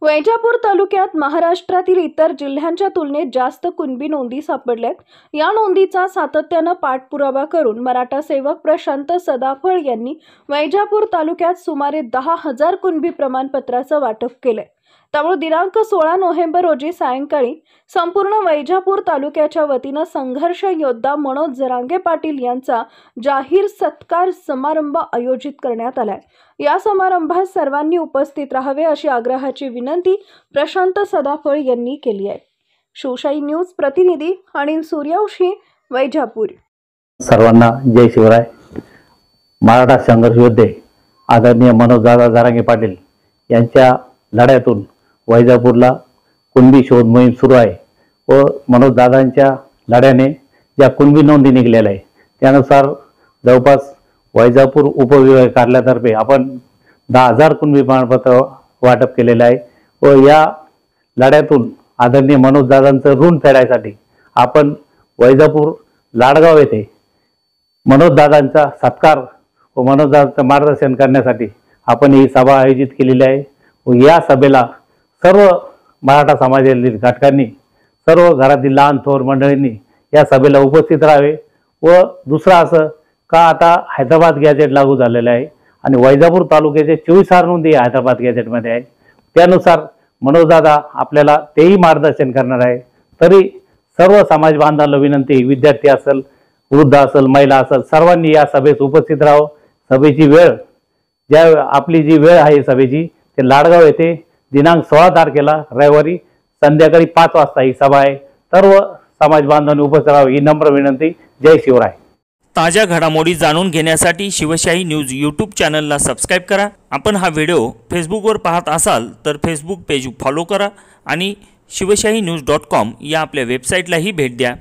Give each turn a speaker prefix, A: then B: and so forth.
A: वैजापूर तालुक्यात महाराष्ट्रातील इतर जिल्ह्यांच्या तुलनेत जास्त कुणबी नोंदी सापडल्यात। या नोंदीचा सातत्यानं पाठपुरावा करून मराठा सेवक प्रशांत सदाफळ यांनी वैजापूर तालुक्यात सुमारे 10,000 कुणबी प्रमाणपत्राचं वाटप केलंय। त्यामुळे दिनांक 16 नोव्हेंबर रोजी सायंकाळी संपूर्ण वैजापूर तालुक्याच्या वतीनं संघर्ष योद्धा मनोज जरांगे पाटील यांचा जाहीर सत्कार समारंभ आयोजित करण्यात आलाय। या समारंभात सर्वांनी उपस्थित राहावे अशी आग्रहाची विनंती प्रशांत सदाफळ यांनी केली आहे। शिवशाही न्यूज प्रतिनिधी अनिल सूर्यवंशी, वैजापूर।
B: सर्वांना जय शिवराय। मराठा संघर्ष योद्धे आदरणीय मनोज जरांगे पाटील यांच्या लढ्यातून वैजापूरला कुणबी शोध मोहीम सुरू आहे व मनोज दादांच्या लढ्याने ज्या कुणबी नोंदी निघालेल्या आहे त्यानुसार जवळपास वैजापूर उपविभाग कार्यालयातर्फे आपण 10,000 कुणबी प्रमाणपत्र वाटप केलेले आहे व या लढ्यातून आदरणीय मनोज दादांचं ऋण फेडायसाठी आपण वैजापूर लाडगाव येथे मनोज दादांचा सत्कार व मनोज दादांचं मार्गदर्शन करण्यासाठी आपण ही सभा आयोजित केलेली आहे व या सभेला सर्व मराठा समाजातील घटकांनी, सर्व घरातील लहान थोर मंडळींनी या सभेला उपस्थित राहावे व दुसरं असं का आता हैदराबाद गॅजेट लागू झालेलं आहे आणि वैजापूर तालुक्याचे 24,000 नोंदी हैदराबाद गॅजेटमध्ये आहे, त्यानुसार मनोजदादा आपल्याला तेही मार्गदर्शन करणार आहे। तरी सर्व समाज बांधवांना विनंती, विद्यार्थी असेल, वृद्ध असेल, महिला असेल, सर्वांनी या सभेत उपस्थित राहावं। सभेची वेळ आपली जी वेळ आहे सभेची ते लाडगाव येथे दिनांक 16 तारखेला रविवारी संध्याकाळी 5 वाजता ही सभा आहे। सर्व समाज बांधवांनी उपस्थित राहावे ही नम्र विनंती। जय शिवराय।
C: ताज्या घडामोडी जाणून घेण्यासाठी शिवशाही न्यूज यूट्यूब चॅनलला सबस्क्राइब करा। आपण हा व्हिडिओ फेसबुकवर पाहत असाल तर फेसबुक पेज फॉलो करा आणि शिवशाही न्यूज.com या आपल्या वेबसाईटलाही भेट द्या।